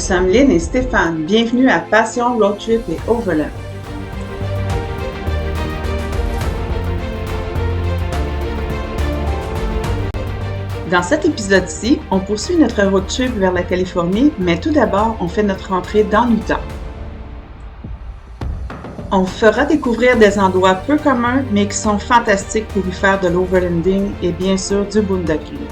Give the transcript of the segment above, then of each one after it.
sommes Lynn et Stéphane. Bienvenue à Passion, Road Trip et Overland. Dans cet épisode-ci, on poursuit notre road trip vers la Californie, mais tout d'abord, on fait notre entrée dans l'Utah. On fera découvrir des endroits peu communs, mais qui sont fantastiques pour y faire de l'overlanding et bien sûr du boondocking.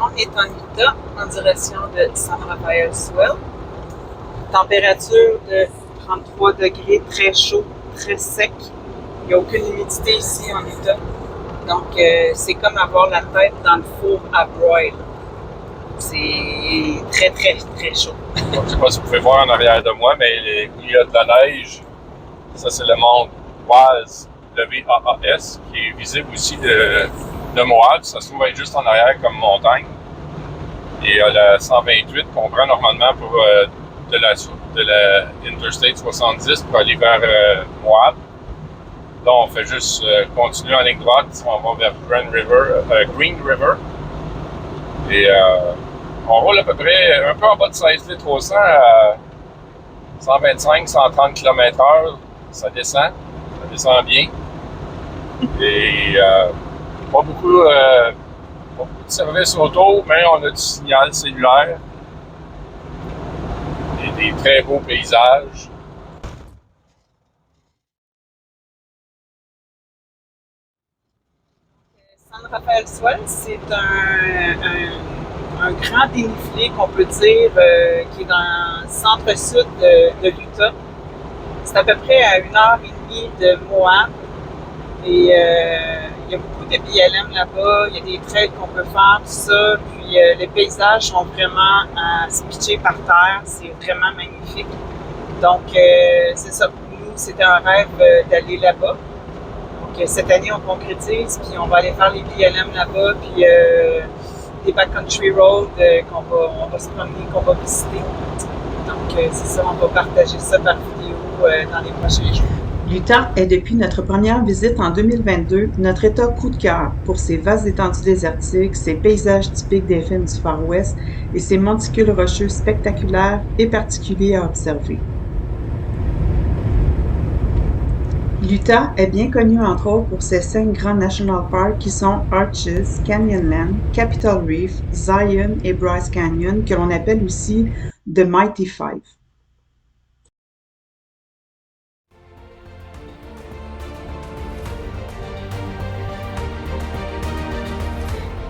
On est en Utah, en direction de San Rafael Swell. Température de 33 degrés, très chaud, très sec. Il n'y a aucune humidité ici en Utah. Donc, c'est comme avoir la tête dans le four à broil. C'est très, très, très chaud. Je ne sais pas si vous pouvez voir en arrière de moi, mais il y a de la neige. Ça, c'est le mont Waas, W-A-A-S, qui est visible aussi de Moab. Ça se trouve être juste en arrière comme montagne. Et la 128 qu'on prend normalement pour de la Interstate 70 pour aller vers Moab. Là, on fait juste continuer en ligne droite. On va vers Green River. Et on roule à peu près un peu en bas de 16 litres au 100 à 125-130 km/h. Ça descend bien. Et pas beaucoup de services auto, mais on a du signal cellulaire et des très beaux paysages. San Rafael Swell, c'est un grand dénivelé qu'on peut dire qui est dans le centre-sud de l'Utah. C'est à peu près à 1h30 de Moab. Et il y a beaucoup de BLM là-bas, il y a des trails qu'on peut faire, tout ça. Puis les paysages sont vraiment à se pitcher par terre, c'est vraiment magnifique. Donc c'est ça, pour nous, c'était un rêve d'aller là-bas. Donc cette année, on concrétise, puis on va aller faire les BLM là-bas, puis des backcountry roads qu'on va se promener, qu'on va visiter. Donc c'est ça, on va partager ça par vidéo dans les prochains jours. L'Utah est depuis notre première visite en 2022 notre État coup de cœur pour ses vastes étendues désertiques, ses paysages typiques des films du Far West et ses monticules rocheux spectaculaires et particuliers à observer. L'Utah est bien connu entre autres pour ses 5 grands national parks qui sont Arches, Canyonland, Capitol Reef, Zion et Bryce Canyon que l'on appelle aussi The Mighty Five.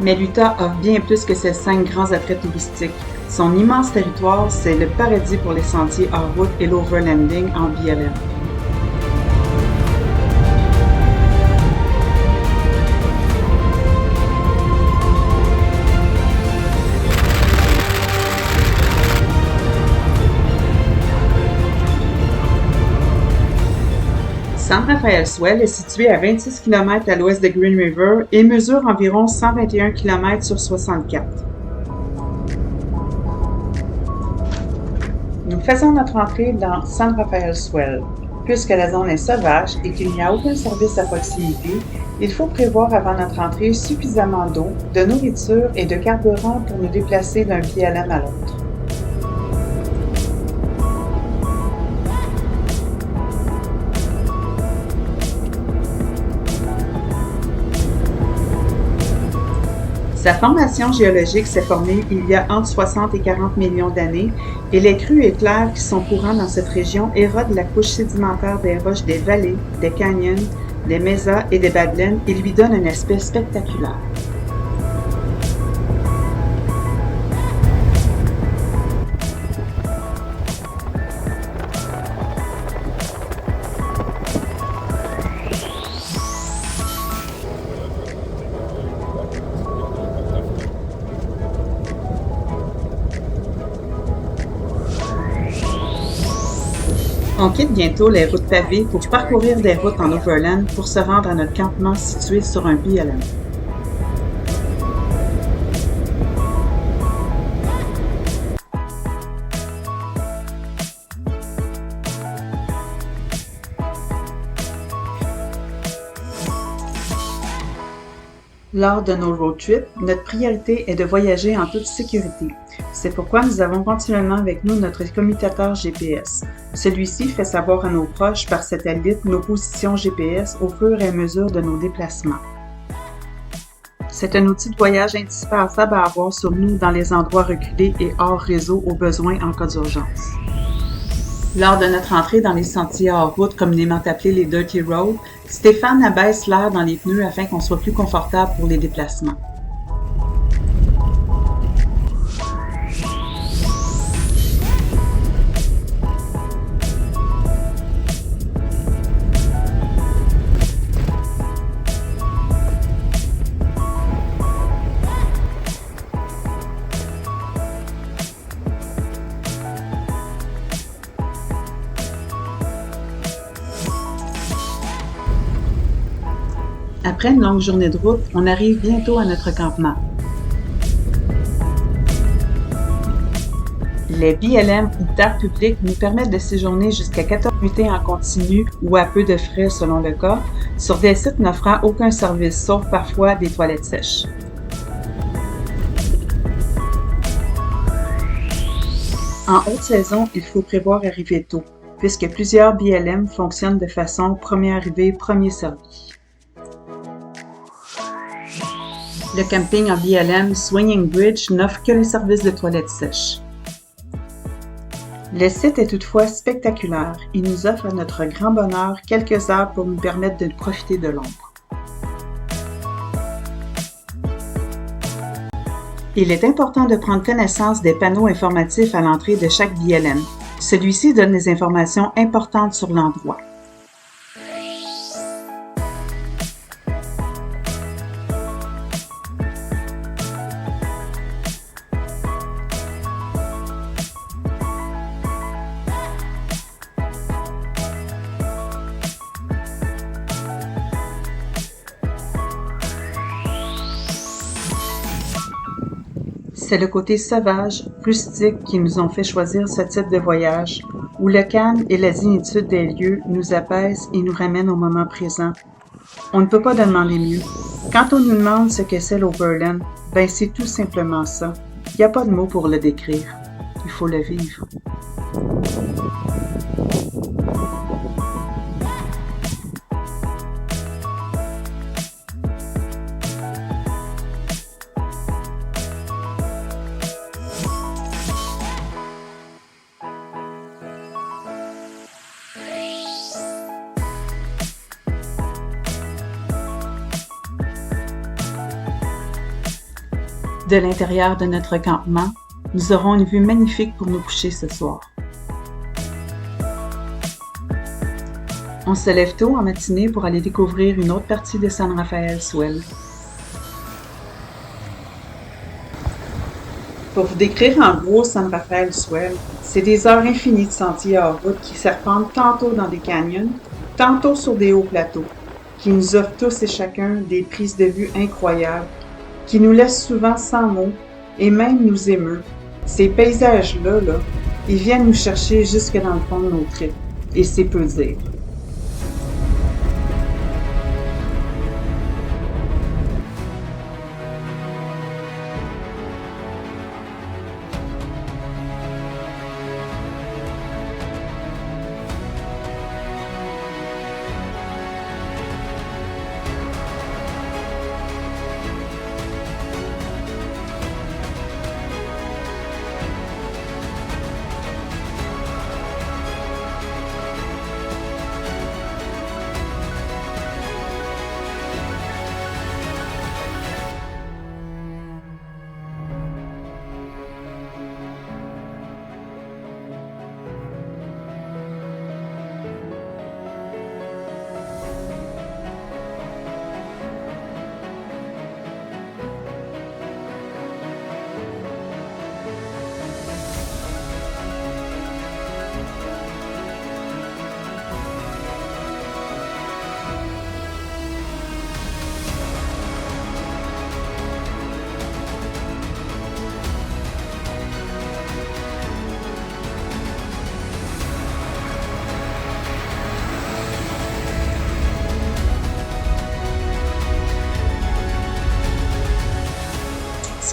Mais l'Utah offre bien plus que ces 5 grands attraits touristiques. Son immense territoire, c'est le paradis pour les sentiers hors route et l'overlanding en BLM. San Rafael Swell est situé à 26 km à l'ouest de Green River et mesure environ 121 km sur 64. Nous faisons notre entrée dans San Rafael Swell. Puisque la zone est sauvage et qu'il n'y a aucun service à proximité, il faut prévoir avant notre entrée suffisamment d'eau, de nourriture et de carburant pour nous déplacer d'un BLM à l'autre. Sa formation géologique s'est formée il y a entre 60 et 40 millions d'années et les crues éclairs qui sont courants dans cette région érodent la couche sédimentaire des roches des vallées, des canyons, des mesas et des badlands et lui donnent un aspect spectaculaire. On quitte bientôt les routes pavées pour parcourir des routes en overland pour se rendre à notre campement situé sur un BLM. Lors de nos road trips, notre priorité est de voyager en toute sécurité. C'est pourquoi nous avons continuellement avec nous notre commutateur GPS. Celui-ci fait savoir à nos proches par satellite nos positions GPS au fur et à mesure de nos déplacements. C'est un outil de voyage indispensable à avoir sur nous dans les endroits reculés et hors réseau au besoin en cas d'urgence. Lors de notre entrée dans les sentiers hors route, communément appelés les Dirty Roads, Stéphane abaisse l'air dans les pneus afin qu'on soit plus confortable pour les déplacements. Après une longue journée de route, on arrive bientôt à notre campement. Les BLM ou terres publiques nous permettent de séjourner jusqu'à 14 nuitées en continu ou à peu de frais selon le cas, sur des sites n'offrant aucun service sauf parfois des toilettes sèches. En haute saison, il faut prévoir arriver tôt, puisque plusieurs BLM fonctionnent de façon premier arrivé, premier servi. Le camping en BLM Swinging Bridge n'offre que le service de toilettes sèches. Le site est toutefois spectaculaire. Il nous offre à notre grand bonheur quelques heures pour nous permettre de profiter de l'ombre. Il est important de prendre connaissance des panneaux informatifs à l'entrée de chaque BLM. Celui-ci donne des informations importantes sur l'endroit. C'est le côté sauvage, rustique qui nous ont fait choisir ce type de voyage, où le calme et la zénitude des lieux nous apaisent et nous ramènent au moment présent. On ne peut pas demander mieux. Quand on nous demande ce que c'est l'Overland, ben c'est tout simplement ça. Il n'y a pas de mots pour le décrire. Il faut le vivre. De l'intérieur de notre campement, nous aurons une vue magnifique pour nous coucher ce soir. On se lève tôt en matinée pour aller découvrir une autre partie de San Rafael Swell. Pour vous décrire en gros San Rafael Swell, c'est des heures infinies de sentiers hors route qui serpentent tantôt dans des canyons, tantôt sur des hauts plateaux, qui nous offrent tous et chacun des prises de vue incroyables, qui nous laissent souvent sans mots et même nous émeut. Ces paysages-là, ils viennent nous chercher jusque dans le fond de nos tripes, et c'est peu dire.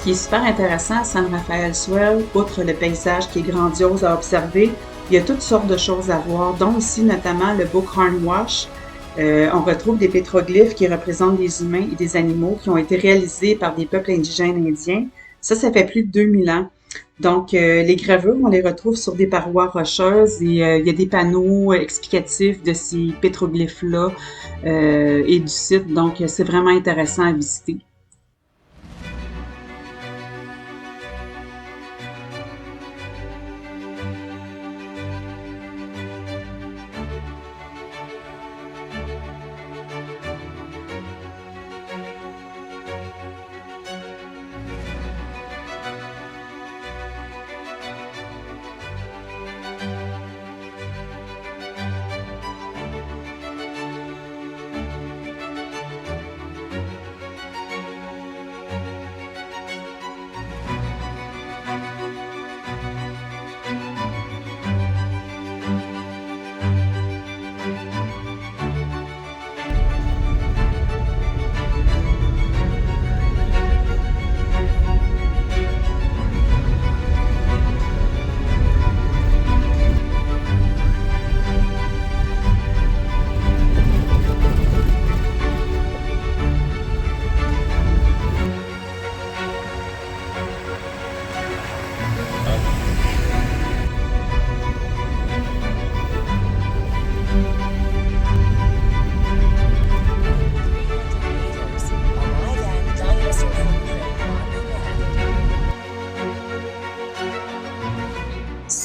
qui est super intéressant à San Rafael Swell, outre le paysage qui est grandiose à observer, il y a toutes sortes de choses à voir, dont aussi notamment le Buckhorn Wash. On retrouve des pétroglyphes qui représentent des humains et des animaux qui ont été réalisés par des peuples indigènes indiens. Ça fait plus de 2000 ans. Donc, les gravures, on les retrouve sur des parois rocheuses et il y a des panneaux explicatifs de ces pétroglyphes-là et du site. Donc, c'est vraiment intéressant à visiter.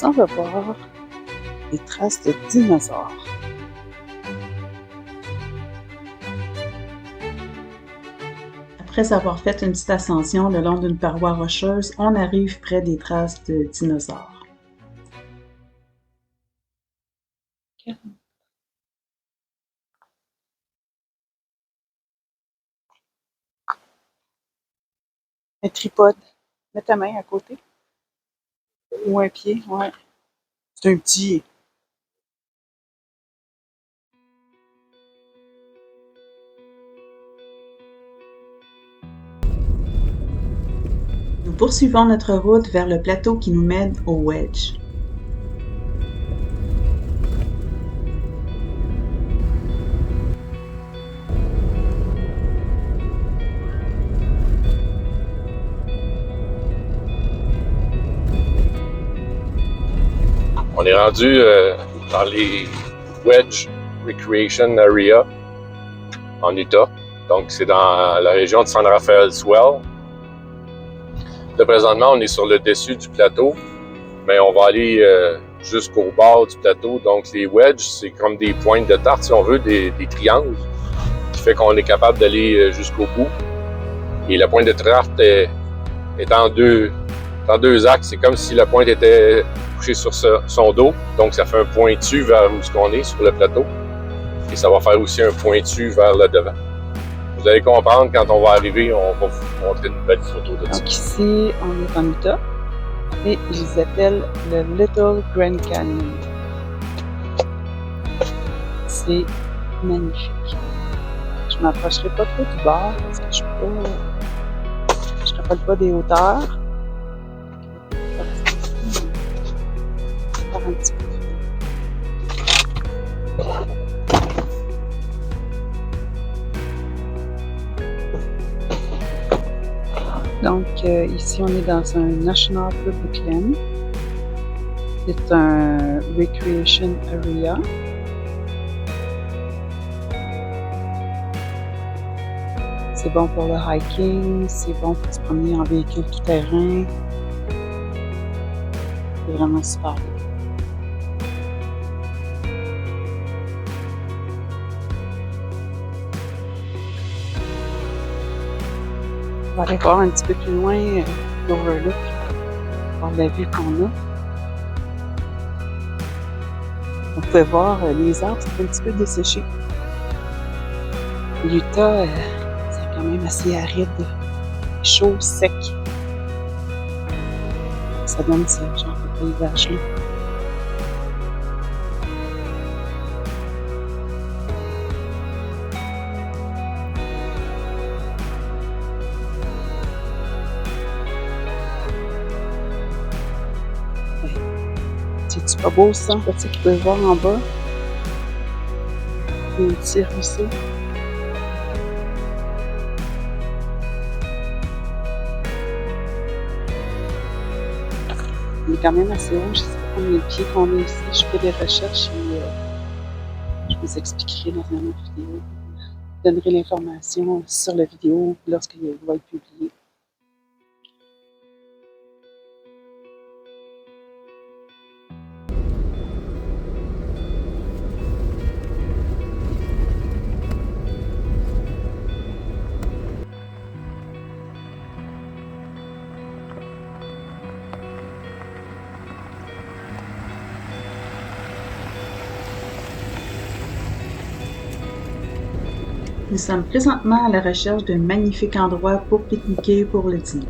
On va voir des traces de dinosaures. Après avoir fait une petite ascension le long d'une paroi rocheuse, on arrive près des traces de dinosaures. Un tripode. Mets ta main à côté. Ou un pied, ouais. C'est un petit. Nous poursuivons notre route vers le plateau qui nous mène au Wedge. On est rendu dans les Wedge Recreation Area en Utah. Donc, c'est dans la région de San Rafael Swell. Là, présentement, on est sur le dessus du plateau, mais on va aller jusqu'au bord du plateau. Donc, les wedges, c'est comme des pointes de tarte, si on veut, des triangles, qui fait qu'on est capable d'aller jusqu'au bout. Et la pointe de tarte est en deux axes. C'est comme si la pointe était couchée sur son dos. Donc, ça fait un pointu vers où on est, sur le plateau. Et ça va faire aussi un pointu vers le devant. Vous allez comprendre, quand on va arriver, on va vous montrer une belle photo de ça. Donc ici, on est en Utah et je les appelle le Little Grand Canyon. C'est magnifique. Je ne m'approcherai pas trop du bord parce que je ne rappelle pas des hauteurs. Un petit peu. Donc, ici, on est dans un National Public Land. C'est un Recreation Area. C'est bon pour le hiking, c'est bon pour se promener en véhicule tout-terrain. C'est vraiment super. On va aller voir un petit peu plus loin l'overlook, voir la vue qu'on a. On peut voir les arbres sont un petit peu desséchés. L'Utah, c'est quand même assez aride, chaud, sec. Ça donne ce genre de paysage-là. C'est pas beau ça? Tu sais, tu peux voir en bas. Il y a un petit ruisseau. Il est quand même assez haut. Je sais pas combien de pieds qu'on est ici. Je fais des recherches et je vous expliquerai dans une autre vidéo. Je donnerai l'information sur la vidéo lorsqu'il va être publié. Nous sommes présentement à la recherche d'un magnifique endroit pour pique-niquer pour le dîner.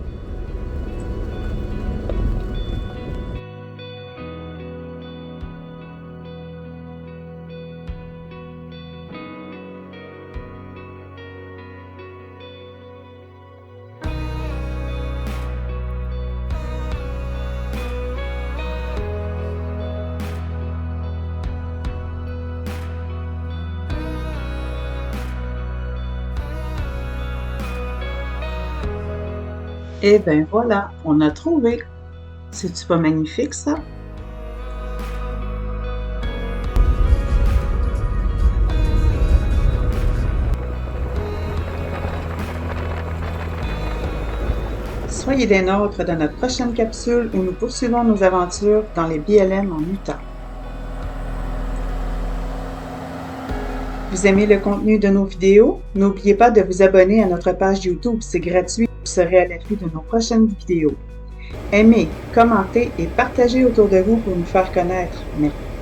Et ben voilà, on a trouvé. C'est-tu pas magnifique ça? Soyez des nôtres dans notre prochaine capsule où nous poursuivons nos aventures dans les BLM en Utah. Vous aimez le contenu de nos vidéos? N'oubliez pas de vous abonner à notre page YouTube, c'est gratuit. Vous serez à l'affût de nos prochaines vidéos. Aimez, commentez et partagez autour de vous pour nous faire connaître. Merci.